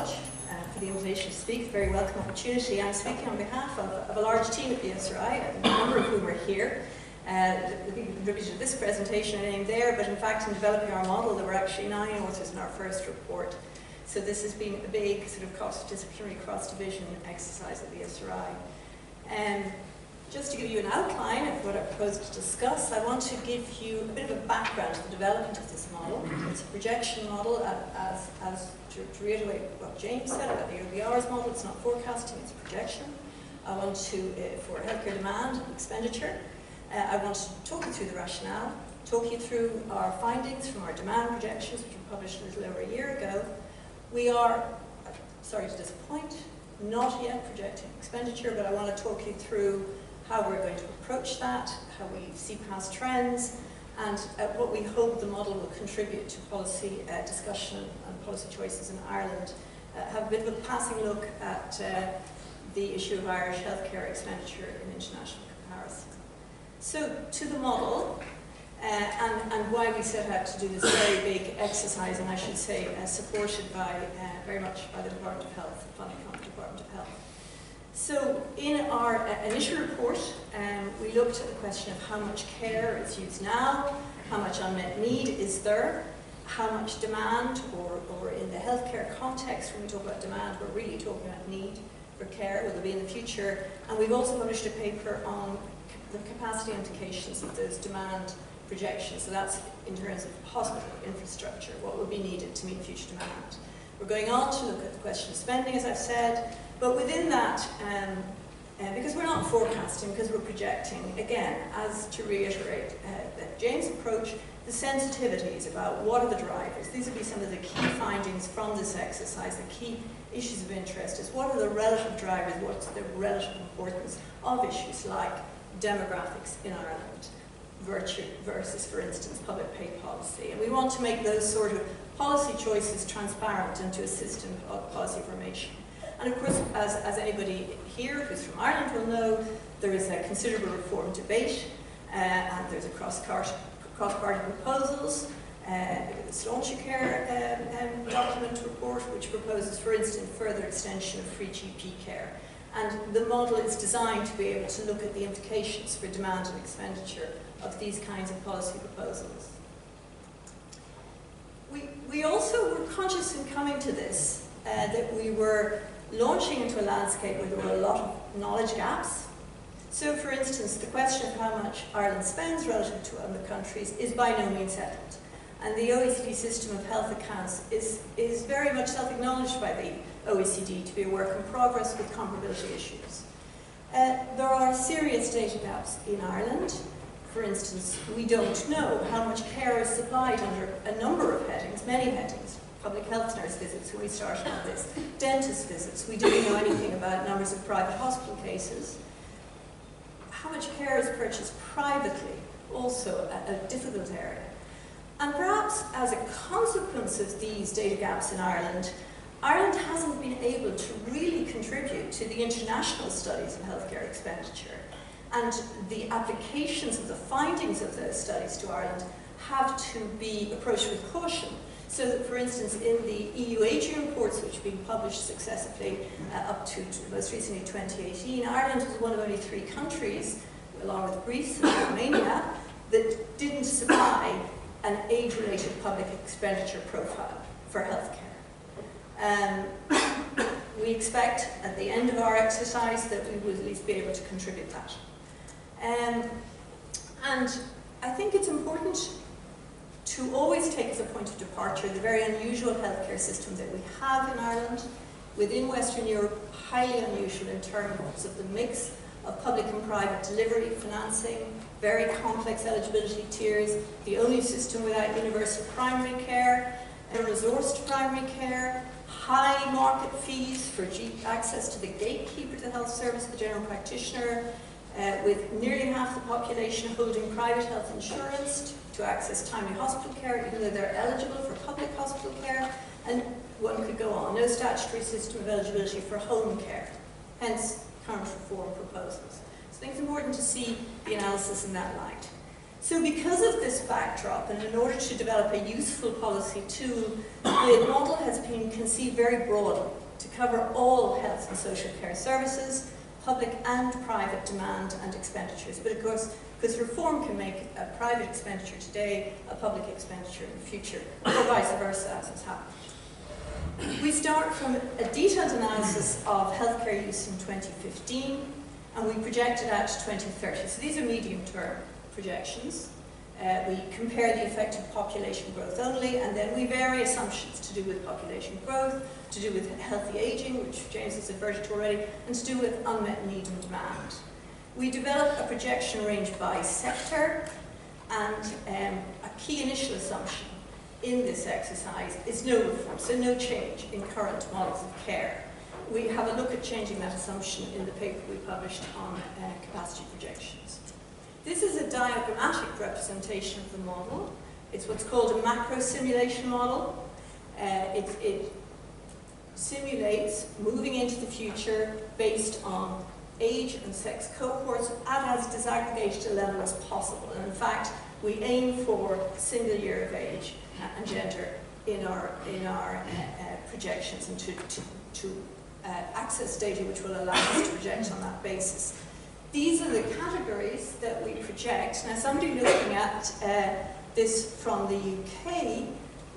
much for the invitation to speak. Very welcome opportunity. I'm speaking on behalf of a large team at the SRI, a number of whom are here. The people who contributed to this presentation are named there, but in fact in developing our model there were actually 9 authors in our first report. So this has been a big sort of cross-disciplinary, cross-division exercise at the SRI. Just to give you an outline of what I propose to discuss, I want to give you a bit of a background to the development of this model. It's a projection model, to reiterate what James said about the OBR's model, it's not forecasting, it's projection. I want to, for healthcare demand and expenditure, I want to talk you through the rationale, talk you through our findings from our demand projections, which were published a little over a year ago. We are, sorry to disappoint, not yet projecting expenditure, but I want to talk you through how we're going to approach that, how we see past trends, and what we hope the model will contribute to policy discussion and policy choices in Ireland. Have a bit of a passing look at the issue of Irish healthcare expenditure in international comparison. So, to the model, and why we set out to do this very big exercise, and I should say supported by, very much by the Department of Health, funding from the Department of Health. So, in our initial report, we looked at the question of how much care is used now, how much unmet need is there, how much demand, or in the healthcare context, when we talk about demand, we're really talking about need for care, will there be in the future, and we've also published a paper on the capacity implications of those demand projections, so that's in terms of hospital infrastructure, what will be needed to meet future demand. We're going on to look at the question of spending, as I've said, but within that, because we're not forecasting, because we're projecting, again, as to reiterate James' approach, the sensitivities about what are the drivers. These will be some of the key findings from this exercise, the key issues of interest is what are the relative drivers, what's the relative importance of issues like demographics in Ireland versus, for instance, public pay policy. And we want to make those sort of policy choices transparent and to assist in policy formation. And of course, as anybody here who's from Ireland will know, there is a considerable reform debate, and there's a cross-party proposals. The Stauncher Care document report, which proposes, for instance, further extension of free GP care. And the model is designed to be able to look at the implications for demand and expenditure of these kinds of policy proposals. We also were conscious in coming to this that we were launching into a landscape where there were a lot of knowledge gaps. So, for instance, the question of how much Ireland spends relative to other countries is by no means settled. And the OECD system of health accounts is very much self-acknowledged by the OECD to be a work in progress with comparability issues. There are serious data gaps in Ireland. For instance, we don't know how much care is supplied under a number of headings, many headings. Public health nurse visits, when we started on this, dentist visits. We didn't know anything about numbers of private hospital cases. How much care is purchased privately, also a difficult area. And perhaps as a consequence of these data gaps in Ireland, Ireland hasn't been able to really contribute to the international studies in healthcare expenditure. And the applications of the findings of those studies to Ireland have to be approached with caution. So that, for instance, in the EU aging reports, which have been published successively up to most recently 2018, Ireland was one of only 3 countries, along with Greece and Romania, that didn't supply an age-related public expenditure profile for healthcare. We expect at the end of our exercise that we will at least be able to contribute that. And I think it's important to always take as a point of departure the very unusual healthcare system that we have in Ireland, within Western Europe, highly unusual in terms of the mix of public and private delivery, financing, very complex eligibility tiers, the only system without universal primary care, a resource to primary care, high market fees for access to the gatekeeper to the health service, the general practitioner, with nearly half the population holding private health insurance to access timely hospital care, even though they're eligible for public hospital care, and one could go on. No statutory system of eligibility for home care, hence current reform proposals. So I think it's important to see the analysis in that light. So because of this backdrop, and in order to develop a useful policy tool, the model has been conceived very broadly to cover all health and social care services, public and private demand and expenditures. But of course, because reform can make a private expenditure today a public expenditure in the future, or vice versa, as has happened. We start from a detailed analysis of healthcare use in 2015, and we project it out to 2030. So these are medium-term projections. We compare the effect of population growth only, and then we vary assumptions to do with population growth, to do with healthy aging, which James has adverted to already, and to do with unmet need and demand. We develop a projection range by sector, and a key initial assumption in this exercise is no reform, so no change in current models of care. We have a look at changing that assumption in the paper we published on capacity projections. This is a diagrammatic representation of the model. It's what's called a macro simulation model. It simulates moving into the future based on age and sex cohorts at as disaggregated a level as possible. And in fact, we aim for single year of age and gender in our projections, and to access data which will allow us to project on that basis. These are the categories that we project. Now, somebody looking at this from the UK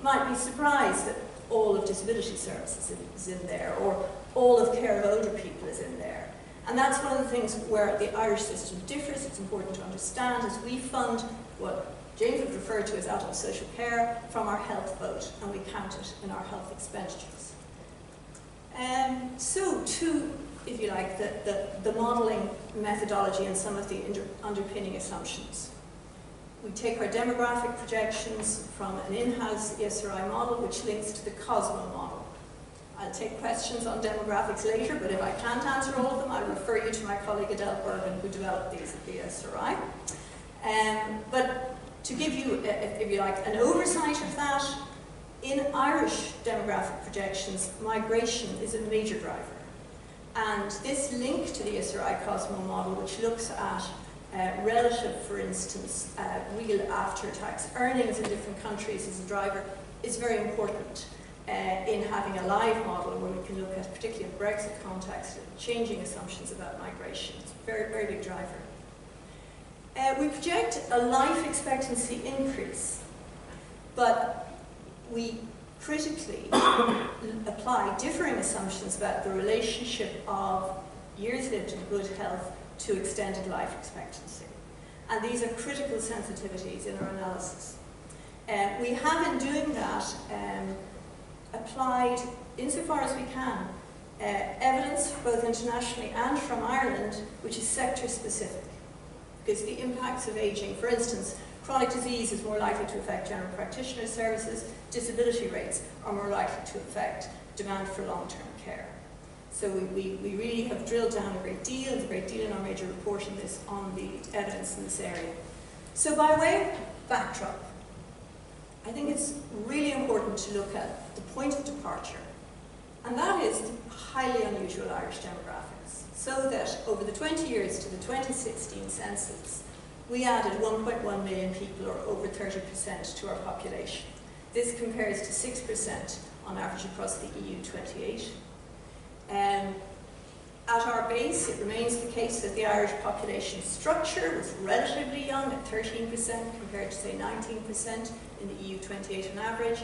might be surprised that all of disability services is in there, or all of care of older people is in there. And that's one of the things where the Irish system differs. It's important to understand as we fund what James would refer to as adult social care from our health vote, and we count it in our health expenditures. So to, if you like, the modelling methodology and some of the underpinning assumptions. We take our demographic projections from an in-house ESRI model which links to the Cosmo model. I'll take questions on demographics later, but if I can't answer all of them, I'll refer you to my colleague Adele Bergen, who developed these at the ESRI. But to give you, if you like, an oversight of that, in Irish demographic projections, migration is a major driver. And this link to the ESRI Cosmo model, which looks at relative, for instance, real after-tax earnings in different countries as a driver, is very important in having a live model where we can look at, particularly in Brexit context, changing assumptions about migration. It's a very, very big driver. We project a life expectancy increase, but we critically apply differing assumptions about the relationship of years lived in good health to extended life expectancy. And these are critical sensitivities in our analysis. We have, in doing that, applied, insofar as we can, evidence both internationally and from Ireland, which is sector-specific. Because the impacts of aging, for instance, chronic disease is more likely to affect general practitioner services, disability rates are more likely to affect demand for long-term care. So we really have drilled down a great deal, there's a great deal in our major report on the evidence in this area. So by way of backdrop, I think it's really important to look at the point of departure, and that is the highly unusual Irish demographics. So that over the 20 years to the 2016 census, we added 1.1 million people, or over 30% to our population. This compares to 6% on average across the EU 28. At our base, it remains the case that the Irish population structure was relatively young at 13% compared to, say, 19% in the EU 28 on average.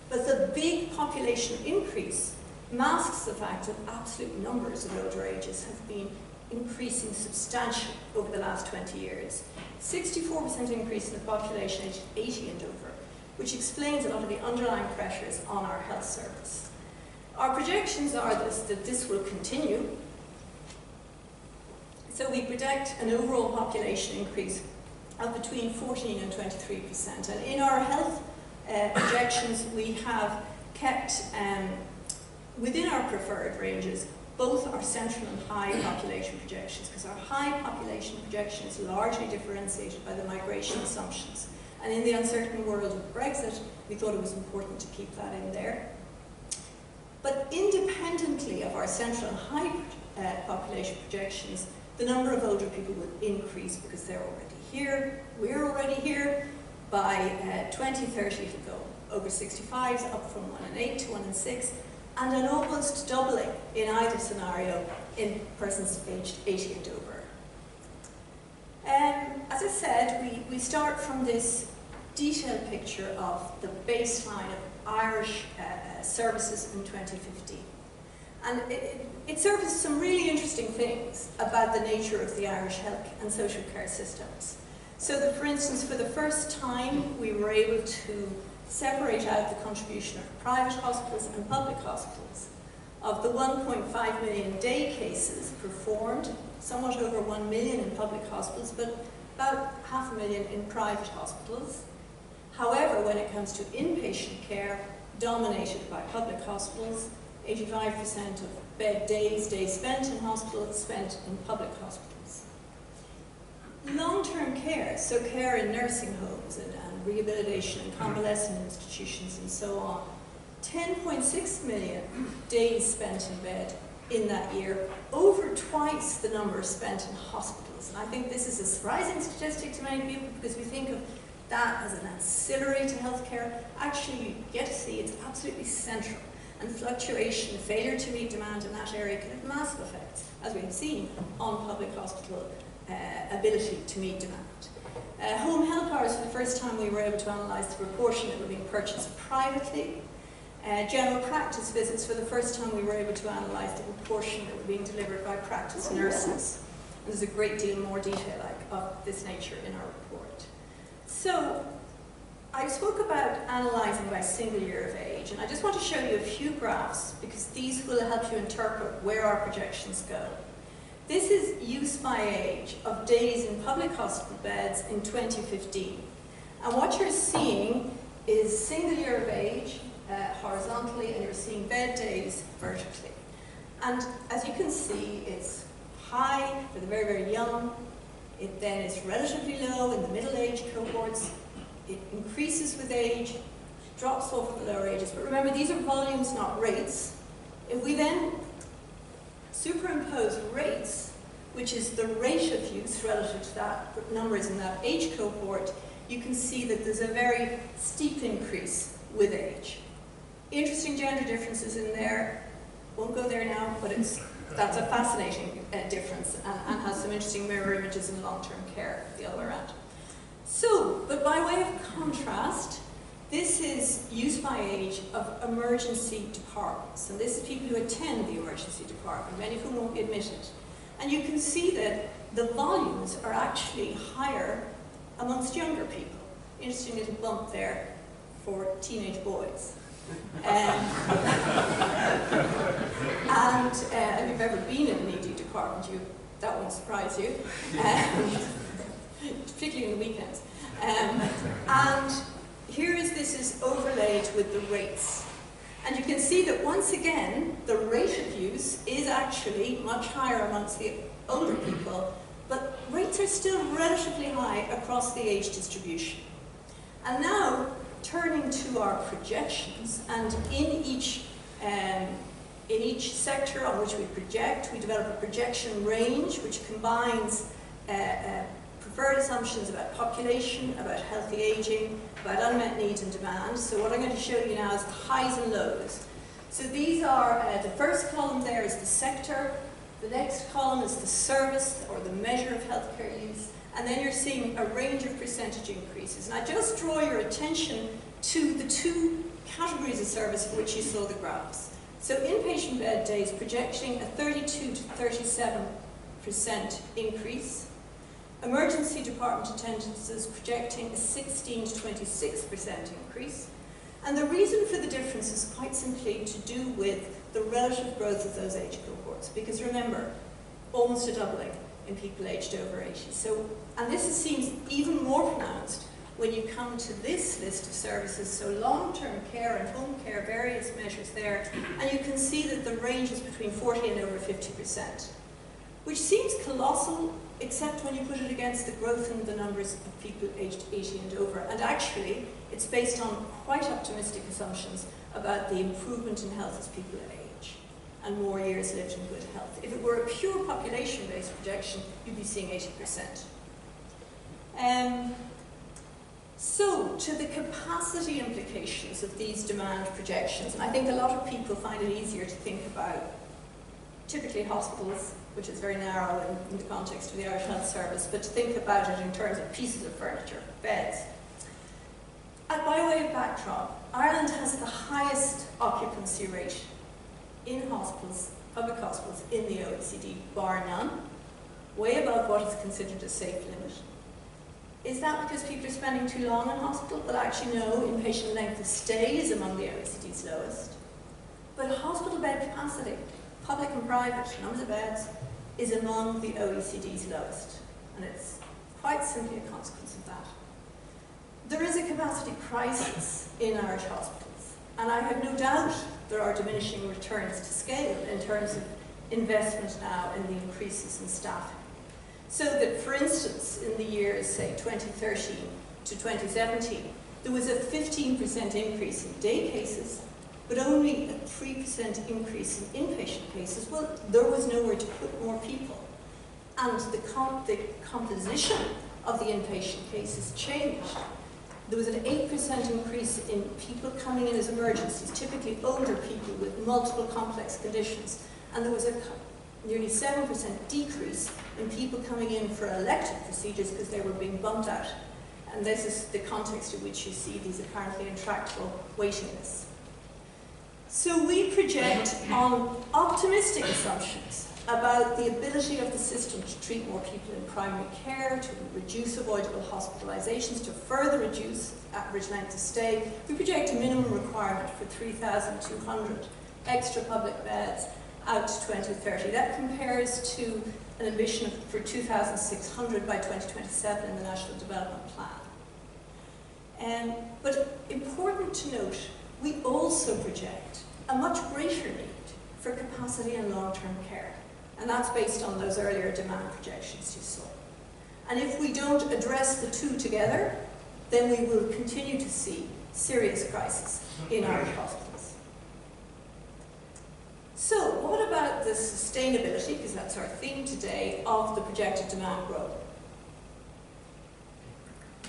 But the big population increase masks the fact that absolute numbers of older ages have been increasing substantially over the last 20 years. 64% increase in the population aged 80 and over, which explains a lot of the underlying pressures on our health service. Our projections are that this will continue. So we predict an overall population increase of between 14 and 23%. And in our health projections, we have kept within our preferred ranges both our central and high population projections, because our high population projection is largely differentiated by the migration assumptions. And in the uncertain world of Brexit, we thought it was important to keep that in there. But independently of our central and high population projections, the number of older people will increase because they're already here, we're already here. By 2030 it'll go over 65s, up from 1 in 8 to 1 in 6, and an almost doubling in either scenario in persons aged 80 and over. As I said, we start from this detailed picture of the baseline of Irish services in 2015. And it surfaced some really interesting things about the nature of the Irish health and social care systems. So that, for instance, for the first time, we were able to separate out the contribution of private hospitals and public hospitals. Of the 1.5 million day cases performed, somewhat over 1 million in public hospitals, but about 500,000 in private hospitals. However, when it comes to inpatient care, dominated by public hospitals, 85% of bed days spent in hospitals, spent in public hospitals. Long-term care, so care in nursing homes and rehabilitation and convalescent institutions and so on, 10.6 million days spent in bed in that year, over twice the number spent in hospitals. And I think this is a surprising statistic to many people because we think of that as an ancillary to healthcare. Actually, you get to see it's absolutely central. And fluctuation, failure to meet demand in that area can have massive effects, as we have seen, on public hospital ability to meet demand. Home health hours, for the first time we were able to analyse the proportion that were being purchased privately. General practice visits, for the first time we were able to analyse the proportion that were being delivered by practice nurses. And there's a great deal more detail of this nature in our report. So, I spoke about analysing by single year of age, and I just want to show you a few graphs because these will help you interpret where our projections go. This is use by age of days in public hospital beds in 2015. And what you're seeing is single year of age horizontally, and you're seeing bed days vertically. And as you can see, it's high for the very, very young. It then is relatively low in the middle age cohorts. It increases with age, drops off at the lower ages. But remember, these are volumes, not rates. If we then superimpose rates, which is the rate of use relative to that numbers in that age cohort, you can see that there's a very steep increase with age. Interesting gender differences in there. Won't go there now, but that's a fascinating difference and has some interesting mirror images in long-term care the other way around. So, but by way of contrast, this is use by age of emergency departments. And this is people who attend the emergency department, many of whom won't be admitted. And you can see that the volumes are actually higher amongst younger people. Interesting little bump there for teenage boys. And if you've ever been in an ED department, that won't surprise you. Particularly in the weekends. And here this is overlaid with the rates. And you can see that once again, the rate of use is actually much higher amongst the older people, but rates are still relatively high across the age distribution. And now, turning to our projections, and in each sector on which we project, we develop a projection range which combines preferred assumptions about population, about healthy aging, about unmet needs and demand. So what I'm going to show you now is the highs and lows. So these are, the first column there is the sector, the next column is the service or the measure of healthcare use, and then you're seeing a range of percentage increases. And I just draw your attention to the two categories of service for which you saw the graphs. So inpatient bed days projecting a 32 to 37% increase. Emergency department attendances projecting a 16 to 26% increase. And the reason for the difference is quite simply to do with the relative growth of those age cohorts. Because remember, almost a doubling in people aged over 80. So, and this seems even more pronounced when you come to this list of services. So long-term care and home care, various measures there. And you can see that the range is between 40 and over 50%. Which seems colossal, except when you put it against the growth in the numbers of people aged 80 and over. And actually, it's based on quite optimistic assumptions about the improvement in health as people age. and more years lived in good health. If it were a pure population-based projection, you'd be seeing 80%. So, to the capacity implications of these demand projections, and I think a lot of people find it easier to think about typically hospitals, which is very narrow in the context of the Irish Health Service, but to think about it in terms of pieces of furniture, beds. And by way of backdrop, Ireland has the highest occupancy rate in hospitals, public hospitals, in the OECD, bar none, way above what is considered a safe limit. Is that because people are spending too long in hospital? Well, actually no, inpatient length of stay is among the OECD's lowest. But hospital bed capacity, public and private, numbers of beds, is among the OECD's lowest. And it's quite simply a consequence of that. There is a capacity crisis in Irish hospitals, and I have no doubt there are diminishing returns to scale in terms of investment now in the increases in staffing. So that, for instance, in the years, say, 2013 to 2017, there was a 15% increase in day cases, but only a 3% increase in inpatient cases. Well, there was nowhere to put more people. And the composition of the inpatient cases changed. There was an 8% increase in people coming in as emergencies, typically older people with multiple complex conditions. And there was a nearly 7% decrease in people coming in for elective procedures because they were being bumped out. And this is the context in which you see these apparently intractable waiting lists. So we project on optimistic assumptions about the ability of the system to treat more people in primary care, to reduce avoidable hospitalizations, to further reduce average length of stay. We project a minimum requirement for 3,200 extra public beds out to 2030. That compares to an ambition for 2,600 by 2027 in the National Development Plan. But important to note, we also project a much greater need for capacity and long-term care. And that's based on those earlier demand projections you saw. And if we don't address the two together, then we will continue to see serious crisis in Irish hospitals. So what about the sustainability, because that's our theme today, of the projected demand growth?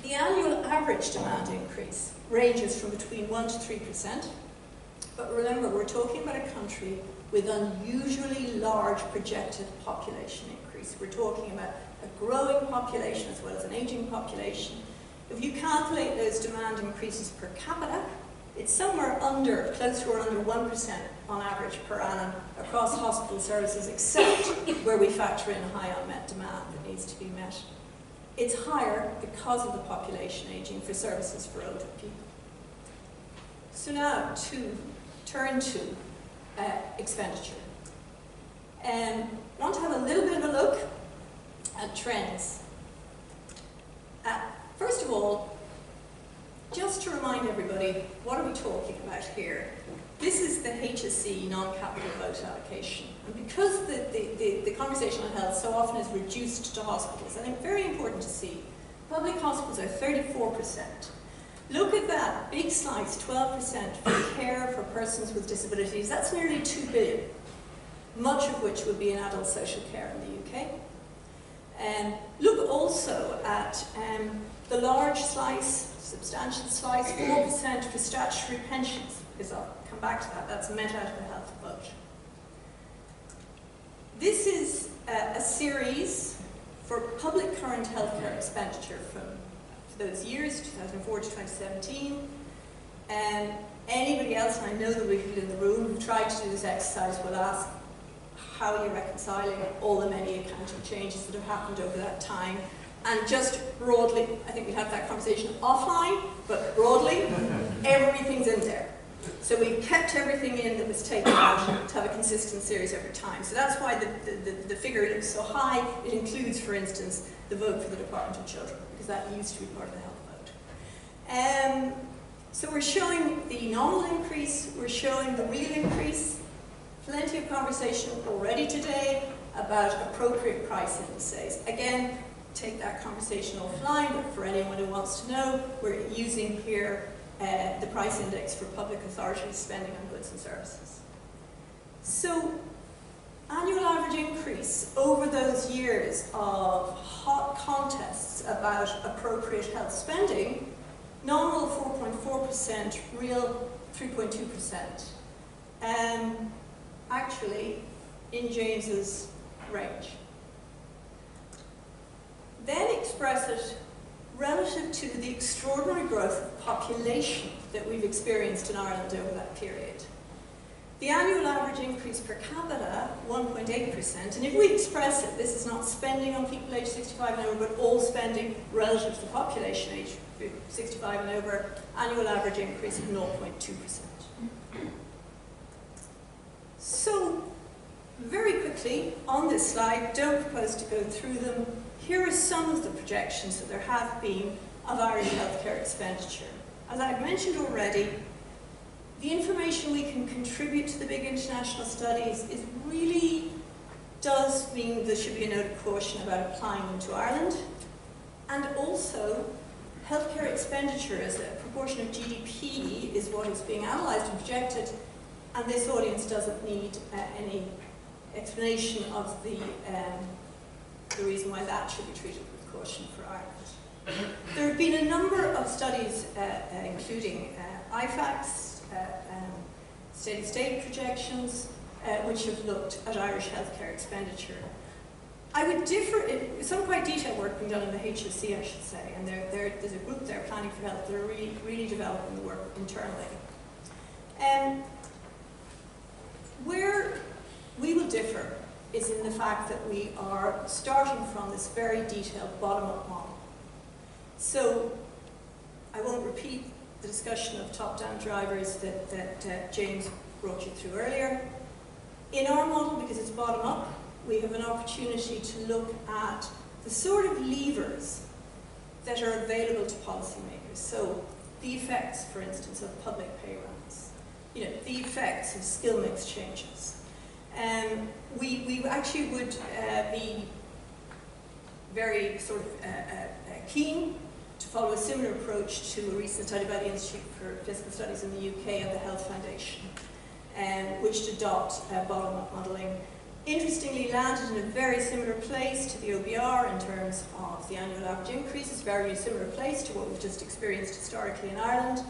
The annual average demand increase ranges from between 1% to 3%. But remember, we're talking about a country with unusually large projected population increase. We're talking about a growing population as well as an aging population. If you calculate those demand increases per capita, it's somewhere under, close or under 1% on average per annum across hospital services, except where we factor in high unmet demand that needs to be met. It's higher because of the population aging for services for older people. So now to turn to expenditure. Want to have a little bit of a look at trends. First of all, just to remind everybody, what are we talking about here? This is the HSE non-capital vote allocation. And because the conversation on health so often is reduced to hospitals, I think very important to see, public hospitals are 34%. Look at that big slice, 12% for care for persons with disabilities. That's nearly 2 billion, much of which would be in adult social care in the UK. Look also at the large slice, substantial slice, 4% for statutory pensions, because I'll come back to that. That's met out of the health budget. This is a series for public current healthcare expenditure from those years, 2004 to 2017. Anybody else, and I know there will be people in the room who tried to do this exercise, will ask, how are you reconciling all the many accounting changes that have happened over that time? And just broadly, I think we'll have that conversation offline, but broadly, everything's in there. So we kept everything in that was taken out to have a consistent series over time. So that's why the figure looks so high. It includes, for instance, the vote for the Department of Children, because that used to be part of the health vote. So we're showing the nominal increase, we're showing the real increase. Plenty of conversation already today about appropriate price indices. Again, take that conversation offline, but for anyone who wants to know, we're using here the price index for public authorities spending on goods and services. So, annual average increase over those years of hot contests about appropriate health spending, nominal 4.4%, real 3.2%. Actually, in James's range. Then express it relative to the extraordinary growth of population that we've experienced in Ireland over that period. The annual average increase per capita, 1.8%, and if we express it, this is not spending on people aged 65 and over, but all spending relative to the population aged 65 and over, annual average increase of 0.2%. So, very quickly, on this slide, don't propose to go through them, here are some of the projections that there have been of Irish healthcare expenditure. As I've mentioned already, the information we can contribute to the big international studies does mean there should be a note of caution about applying them to Ireland. And also, healthcare expenditure as a proportion of GDP is what is being analysed and projected, and this audience doesn't need any explanation of the reason why that should be treated with caution for Ireland. There have been a number of studies, including IFAC's, steady-state projections, which have looked at Irish healthcare expenditure. I would differ, some quite detailed work being done in the HSC, I should say, and there's a group there, Planning for Health, that are really developing the work internally. Where we will differ is in the fact that we are starting from this very detailed bottom-up model. So, I won't repeat the discussion of top-down drivers that James brought you through earlier. In our model, because it's bottom-up, we have an opportunity to look at the sort of levers that are available to policymakers. So, the effects, for instance, of public pay rounds, the effects of skill mix changes. We actually would be very sort of keen to follow a similar approach to a recent study by the Institute for Fiscal Studies in the UK and the Health Foundation, which adopt bottom-up modelling. Interestingly, landed in a very similar place to the OBR in terms of the annual average increase. It's a very similar place to what we've just experienced historically in Ireland,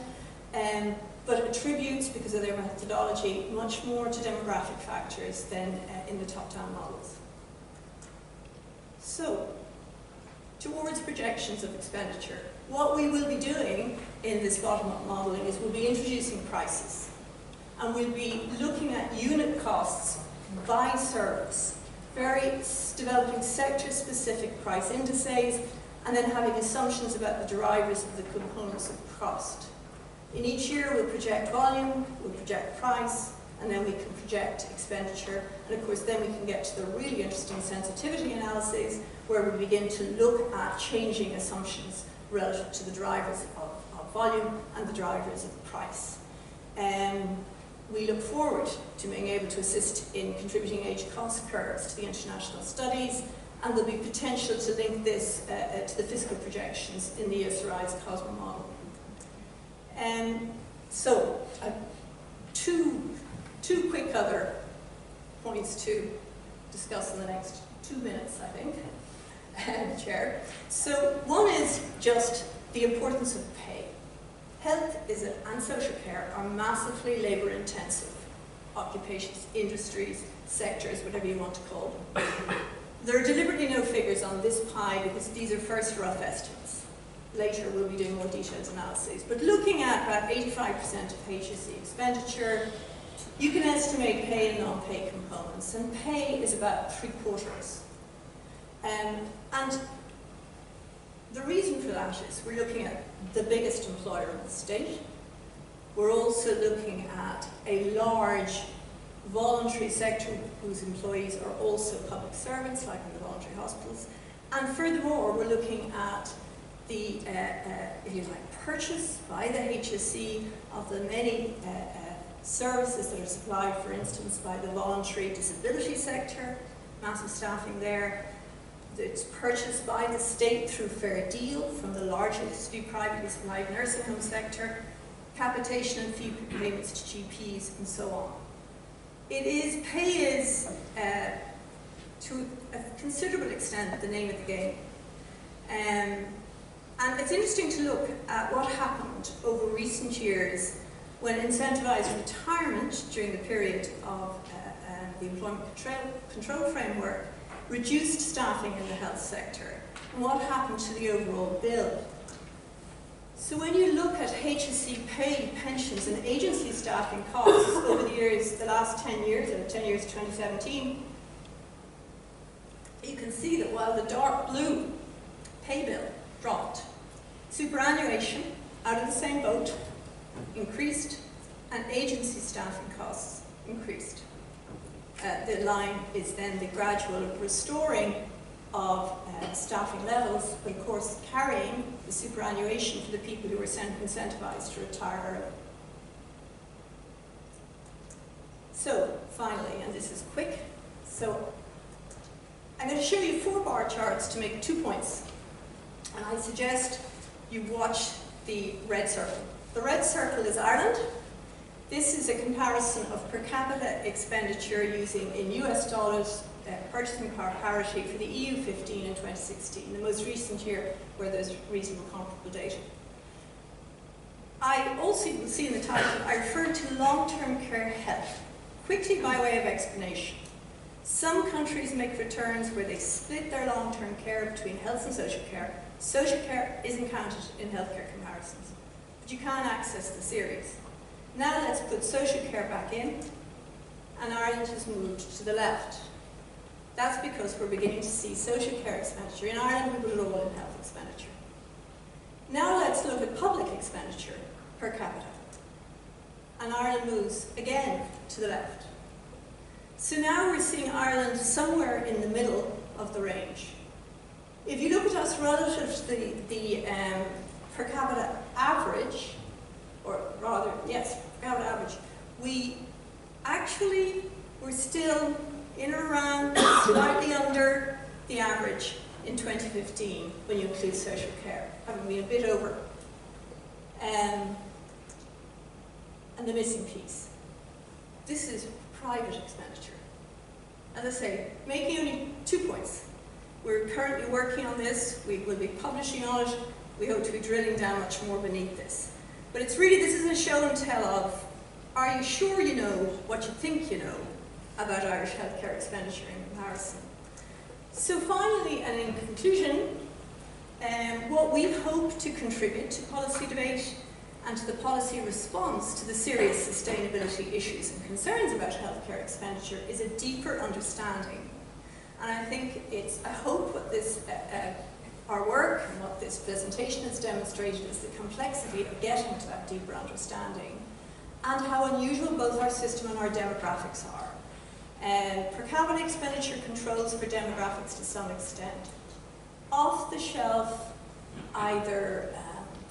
but attributes, because of their methodology, much more to demographic factors than in the top-down models. So, towards projections of expenditure, what we will be doing in this bottom-up modelling is we'll be introducing prices, and we'll be looking at unit costs by service, developing sector-specific price indices, and then having assumptions about the drivers of the components of cost. In each year, we'll project volume, we'll project price, and then we can project expenditure. And of course, then we can get to the really interesting sensitivity analyses, where we begin to look at changing assumptions relative to the drivers of volume and the drivers of price. We look forward to being able to assist in contributing age cost curves to the international studies, and there'll be potential to link this to the fiscal projections in the ESRI's COSMO model. So, two quick other points to discuss in the next 2 minutes, I think, Chair. So, one is just the importance of pay. Health and social care are massively labour-intensive occupations, industries, sectors, whatever you want to call them. There are deliberately no figures on this pie because these are first rough estimates. Later we'll be doing more detailed analyses. But looking at about 85% of HSE expenditure, you can estimate pay and non-pay components, and pay is about 3/4. And the reason for that is we're looking at the biggest employer in the state. We're also looking at a large voluntary sector whose employees are also public servants, like in the voluntary hospitals. And furthermore, we're looking at the, if you like, purchase by the HSE of the many services that are supplied, for instance, by the voluntary disability sector, massive staffing there. It's purchased by the state through fair deal from the largely privately supplied nursing home sector, capitation and fee payments to GPs, and so on. Pay is, to a considerable extent, the name of the game. And it's interesting to look at what happened over recent years when incentivized retirement during the period of the employment control framework reduced staffing in the health sector, and what happened to the overall bill. So when you look at HSE pay, pensions and agency staffing costs over the years, the last 10 years, or 10 years to 2017, you can see that while the dark blue pay bill dropped, superannuation, out of the same boat, increased, and agency staffing costs increased. The line is then the gradual restoring of staffing levels, but of course carrying the superannuation for the people who were incentivized to retire early. So finally, and this is quick, so I'm going to show you 4 bar charts to make 2 points. And I suggest you watch the red circle. The red circle is Ireland. This is a comparison of per capita expenditure using, in US dollars, purchasing power parity for the EU 15 in 2016, the most recent year where there's reasonable comparable data. I also, you will see in the title, I refer to long-term care health. Quickly, by way of explanation. Some countries make returns where they split their long-term care between health and social care. Social care isn't counted in healthcare comparisons, but you can access the series. Now let's put social care back in, and Ireland has moved to the left. That's because we're beginning to see social care expenditure. In Ireland, we put it all in health expenditure. Now let's look at public expenditure per capita. And Ireland moves again to the left. So now we're seeing Ireland somewhere in the middle of the range. If you look at us relative to the per capita average, or rather, yes, per capita average, we're still in or around, slightly under the average in 2015 when you include social care, having been a bit over. And the missing piece. This is private expenditure. As I say, making only 2 points. We're currently working on this. We will be publishing on it. We hope to be drilling down much more beneath this. But it's really, this is a show and tell of, are you sure you know what you think you know about Irish healthcare expenditure in comparison? So finally, and in conclusion, what we hope to contribute to policy debate and to the policy response to the serious sustainability issues and concerns about healthcare expenditure is a deeper understanding. And I think I hope what this, our work and what this presentation has demonstrated is the complexity of getting to that deeper understanding and how unusual both our system and our demographics are. Per capita expenditure controls for demographics to some extent. Off-the-shelf, either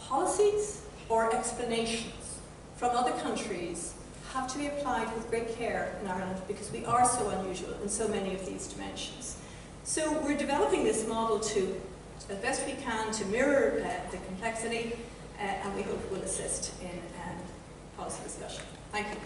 policies or explanations from other countries have to be applied with great care in Ireland because we are so unusual in so many of these dimensions. So we're developing this model to, as best we can, to mirror the complexity, and we hope will assist in policy discussion. Thank you.